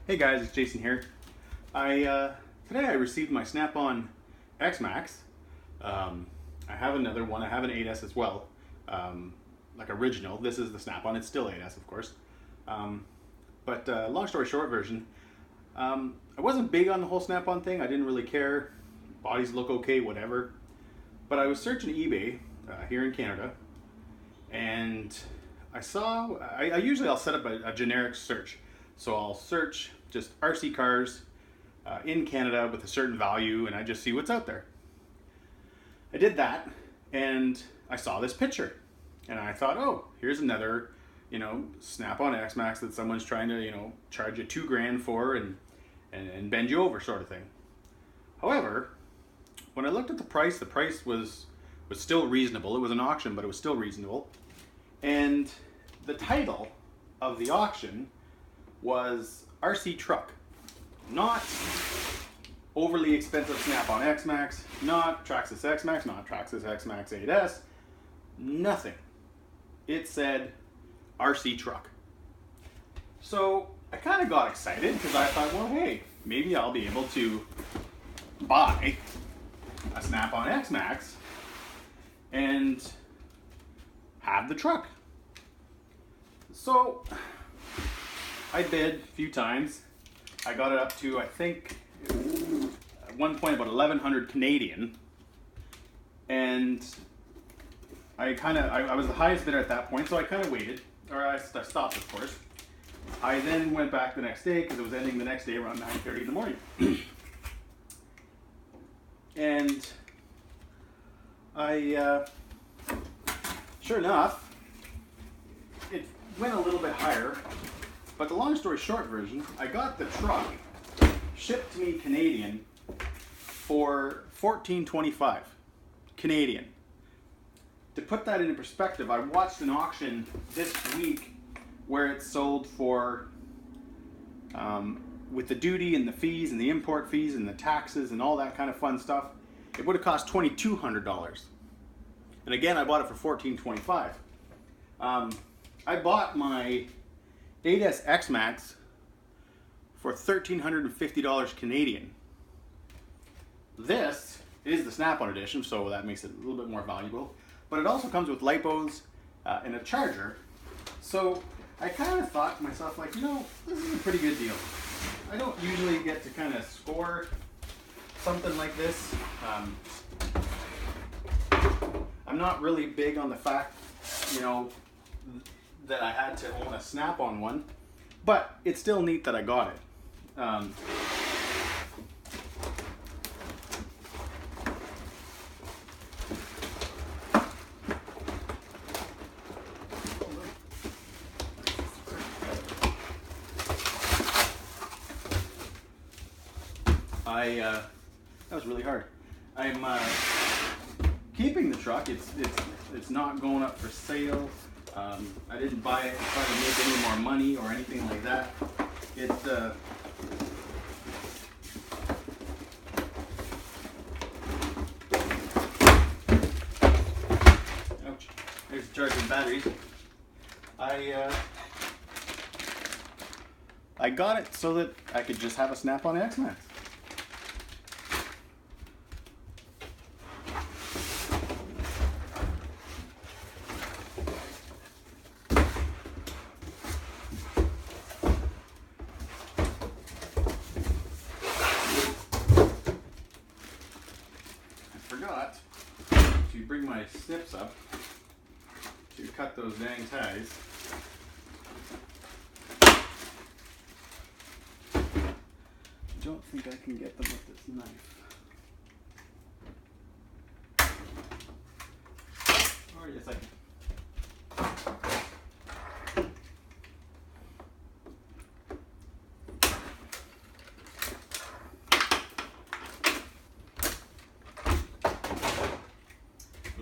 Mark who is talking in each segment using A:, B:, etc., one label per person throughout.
A: Hey guys, it's Jason here. Today I received my Snap-on X-Maxx. I have another one. I have an 8S as well, like original. This is the Snap-on. It's still 8S, of course. But long story short version, I wasn't big on the whole Snap-on thing. I didn't really care. Bodies look okay, whatever. But I was searching eBay here in Canada, and I usually I'll set up a generic search. So I'll search just RC cars in Canada with a certain value, and I just see what's out there. I did that, and I saw this picture, and I thought, oh, here's another, Snap-on X-Maxx that someone's trying to, charge you $2,000 for and bend you over, sort of thing. However, when I looked at the price was still reasonable. It was an auction, but it was still reasonable. And the title of the auction was RC Truck. Not overly expensive Snap-on X-Maxx, not Traxxas X-Maxx, not Traxxas X-Maxx 8S, nothing. It said RC Truck. So I kind of got excited because I thought, well, hey, maybe I'll be able to buy a Snap-on X-Maxx and have the truck. So I bid a few times. I got it up to, I think, at one point about 1,100 Canadian. And I was the highest bidder at that point, so I kind of waited. Or I stopped, of course. I then went back the next day because it was ending the next day around 9:30 in the morning. And sure enough, it went a little bit higher. But the long story short version, I got the truck shipped to me Canadian for $14.25 Canadian. To put that into perspective, I watched an auction this week where it sold for, with the duty and the fees and the import fees and the taxes and all that kind of fun stuff, it would have cost $2,200. And again, I bought it for $14.25. I bought my 8S X-Maxx for $1,350 Canadian. This is the Snap-on edition, so that makes it a little bit more valuable. But it also comes with lipos and a charger. So I kind of thought to myself, like, this is a pretty good deal. I don't usually get to kind of score something like this. I'm not really big on the fact, that I had to own a Snap-on one, but it's still neat that I got it. That was really hard. I'm keeping the truck. It's not going up for sale. I didn't buy it to try to make any more money or anything like that. Ouch. There's charging batteries. I got it so that I could just have a Snap-on X-Maxx. Forgot to bring my snips up to cut those dang ties. I don't think I can get them with this knife. Or yes, I can.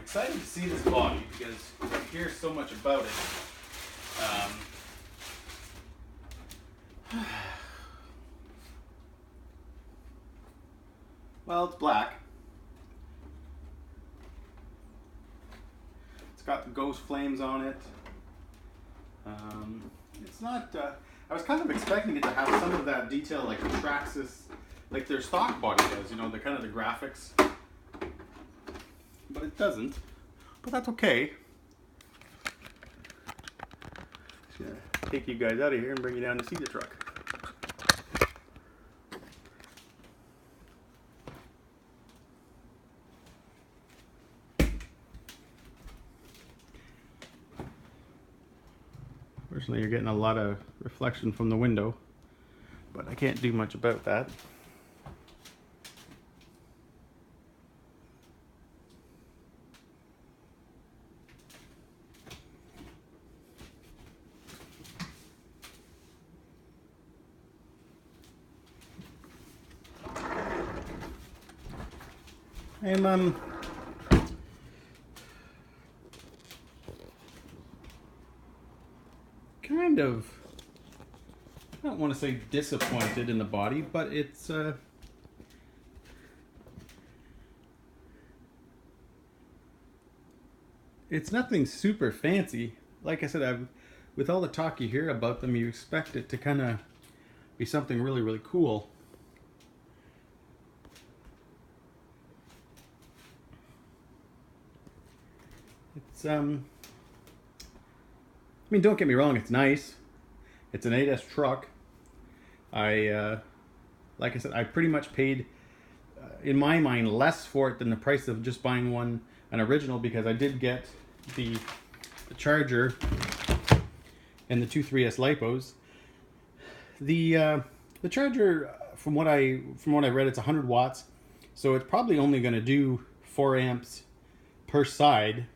A: Excited to see this body because I hear so much about it. Well, it's black. It's got the ghost flames on it. It's not. I was kind of expecting it to have some of that detail like the Traxxas, like their stock body does, you know, the kind of the graphics. But it doesn't. But that's okay. Just gonna take you guys out of here and bring you down to see the truck. Fortunately, you're getting a lot of reflection from the window, but I can't do much about that. I'm kind of, I don't want to say disappointed in the body, but it's nothing super fancy. Like I said, with all the talk you hear about them, you expect it to kind of be something really, really cool. It's I mean, don't get me wrong, it's nice. It's an 8S truck. Like I said, I pretty much paid, in my mind, less for it than the price of just buying an original, because I did get the charger and the two 3S lipos. The charger, from what I read, it's 100 watts, so it's probably only going to do 4 amps per side.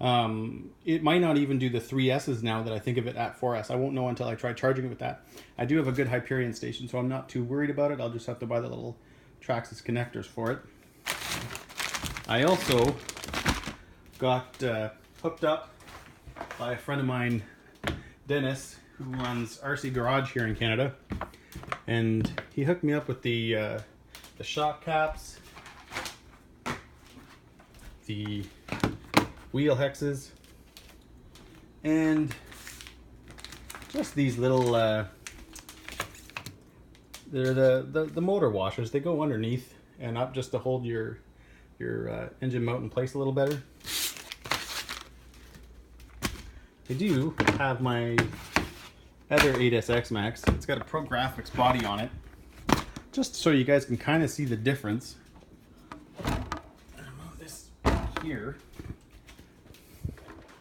A: It might not even do the 3S's now that I think of it at 4S. I won't know until I try charging it with that. I do have a good Hyperion station, so I'm not too worried about it. I'll just have to buy the little Traxxas connectors for it. I also got hooked up by a friend of mine, Dennis, who runs RC Garage here in Canada, and he hooked me up with the shock caps, the wheel hexes, and just these little they're the motor washers. They go underneath and up just to hold your engine mount in place a little better. I do have my other 8S X-Maxx. It's got a Pro Graphics body on it, just so you guys can kind of see the difference. I'll move this here.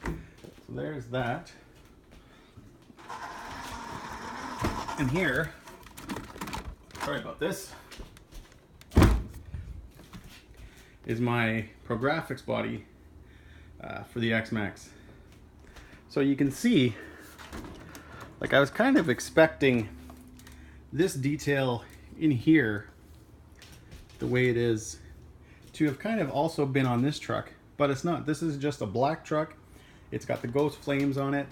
A: So there's that. And here, sorry about this, is my Pro Graphics body for the X-Maxx. So you can see, like, I was kind of expecting this detail in here, the way it is, to have kind of also been on this truck, but it's not. This is just a black truck. It's got the ghost flames on it.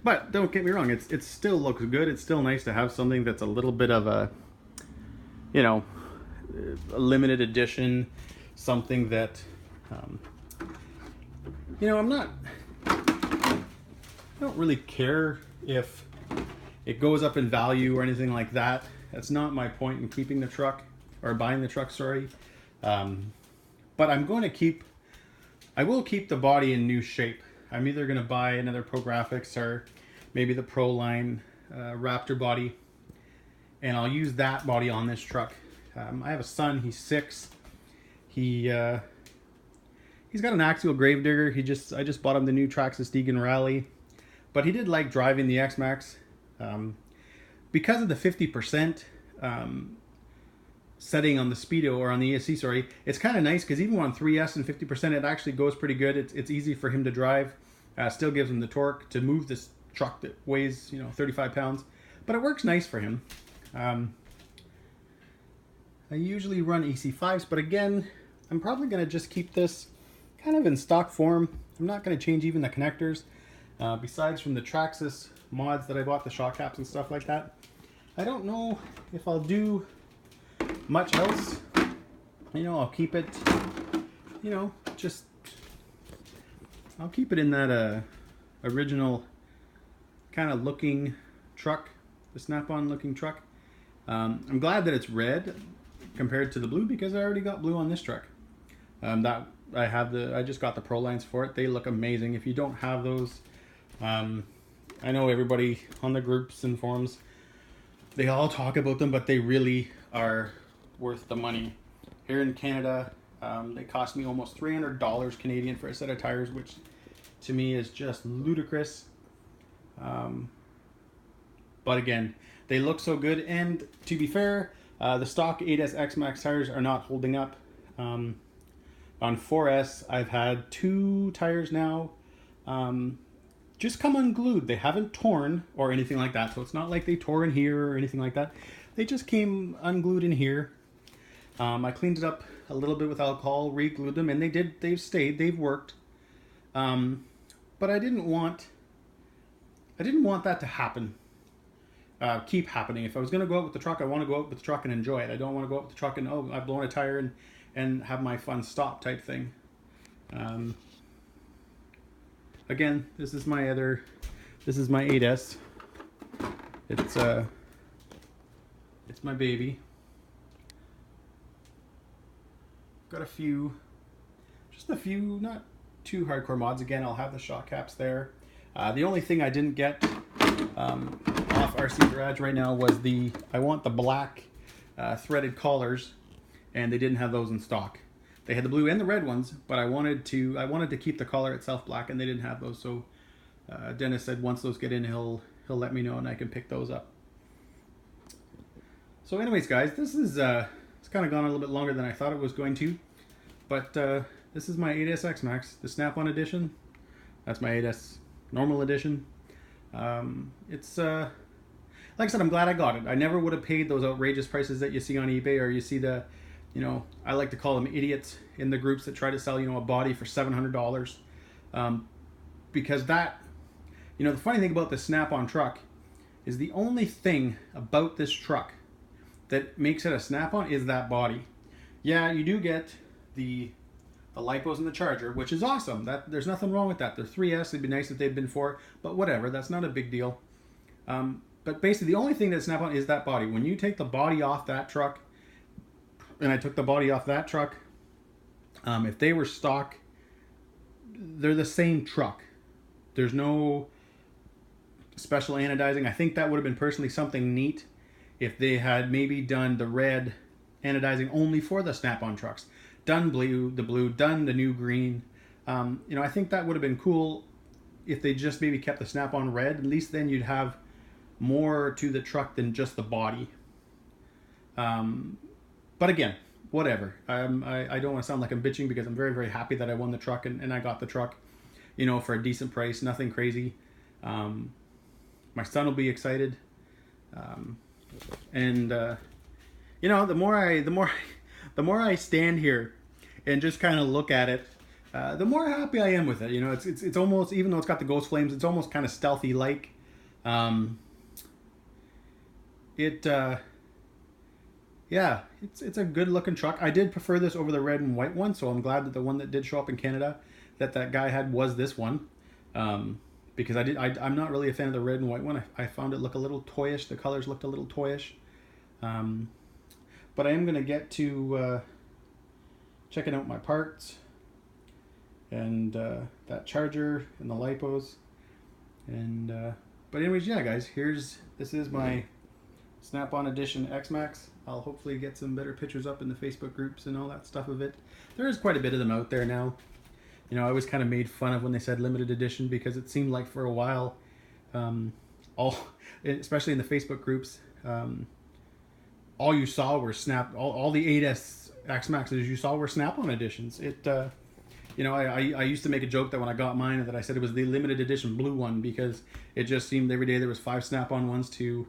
A: But don't get me wrong, it still looks good. It's still nice to have something that's a little bit of a, you know, a limited edition, something that, you know, I don't really care if it goes up in value or anything like that. That's not my point in keeping the truck, or buying the truck, sorry. But I will keep the body in new shape. I'm either going to buy another Pro Graphics or maybe the Pro line Raptor body, and I'll use that body on this truck. I have a son, he's 6. He's got an axial gravedigger. I just bought him the new Traxxas Deegan Rally, but he did like driving the X-Maxx. Because of the 50% setting on the Speedo, or on the ESC, sorry, it's kind of nice because even on 3S and 50%, it actually goes pretty good. It's easy for him to drive. Still gives him the torque to move this truck that weighs, you know, 35 pounds, but it works nice for him. I usually run EC5s, but again, I'm probably going to just keep this kind of in stock form. I'm not going to change even the connectors. Besides from the Traxxas mods that I bought, the shock caps and stuff like that, I don't know if I'll do much else. You know, I'll keep it, you know, just, I'll keep it in that original kind of looking truck, the Snap-on looking truck. I'm glad that it's red compared to the blue because I already got blue on this truck. I just got the Pro lines for it. They look amazing. If you don't have those, I know everybody on the groups and forums, they all talk about them, but they really are worth the money. Here in Canada, they cost me almost $300 Canadian for a set of tires, which to me is just ludicrous. But again, they look so good, and to be fair, the stock 8S X-Maxx tires are not holding up. On 4S, I've had 2 tires now just come unglued. They haven't torn or anything like that, so it's not like they tore in here or anything like that. They just came unglued in here. I cleaned it up a little bit with alcohol, re-glued them, and they've stayed, they've worked. But I didn't want that to happen. Keep happening. If I was going to go out with the truck, I want to go out with the truck and enjoy it. I don't want to go out with the truck and, oh, I've blown a tire and have my fun stop type thing. Again, this is my 8S. It's my baby. Got just a few, not too hardcore mods. Again, I'll have the shock caps there. The only thing I didn't get off RC Garage right now was I want the black threaded collars, and they didn't have those in stock. They had the blue and the red ones, but I wanted to keep the collar itself black, and they didn't have those. So Dennis said once those get in, he'll let me know and I can pick those up. So anyways, guys, this is it's kind of gone a little bit longer than I thought it was going to, but this is my 8S X-Maxx, the Snap-on edition. That's my 8S normal edition. It's like I said, I'm glad I got it. I never would have paid those outrageous prices that you see on eBay, or you see the, I like to call them idiots in the groups that try to sell, a body for $700. Because that, the funny thing about the Snap-on truck is the only thing about this truck that makes it a Snap-on is that body. Yeah, you do get the lipos and the charger, which is awesome. There's nothing wrong with that. They're 3S. It'd be nice if they'd been 4, but whatever. That's not a big deal. But basically, the only thing that Snap-on is that body. When you take the body off that truck, and I took the body off that truck, if they were stock, they're the same truck. There's no special anodizing. I think that would have been personally something neat if they had maybe done the red anodizing only for the Snap-on trucks. Done the blue, done the new green. I think that would have been cool if they just maybe kept the Snap-on red. At least then you'd have more to the truck than just the body. But again, whatever. I don't want to sound like I'm bitching because I'm very, very happy that I won the truck and I got the truck, for a decent price, nothing crazy. My son will be excited. The more I stand here and just kind of look at it, the more happy I am with it. It's almost, even though it's got the ghost flames, it's almost kind of stealthy like. Yeah, it's a good looking truck. I did prefer this over the red and white one, so I'm glad that the one that did show up in Canada that guy had was this one. Because I'm not really a fan of the red and white one. I found it look a little toyish. The colors looked a little toyish. But I am going to get to checking out my parts and that charger and the lipos. But anyways, yeah, guys, this is my Snap-on Edition X-Maxx. I'll hopefully get some better pictures up in the Facebook groups and all that stuff of it. There is quite a bit of them out there now. I always kind of made fun of when they said limited edition because it seemed like for a while, especially in the Facebook groups, all you saw were all the 8S X-Maxes you saw were Snap-on editions. I used to make a joke that when I got mine that I said it was the limited edition blue one because it just seemed every day there was 5 Snap-on ones to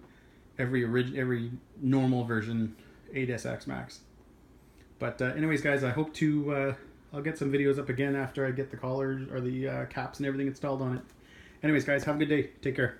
A: every normal version 8S X-Maxx. But anyways, guys, I hope to I'll get some videos up again after I get the collars or the caps and everything installed on it. Anyways, guys, have a good day. Take care.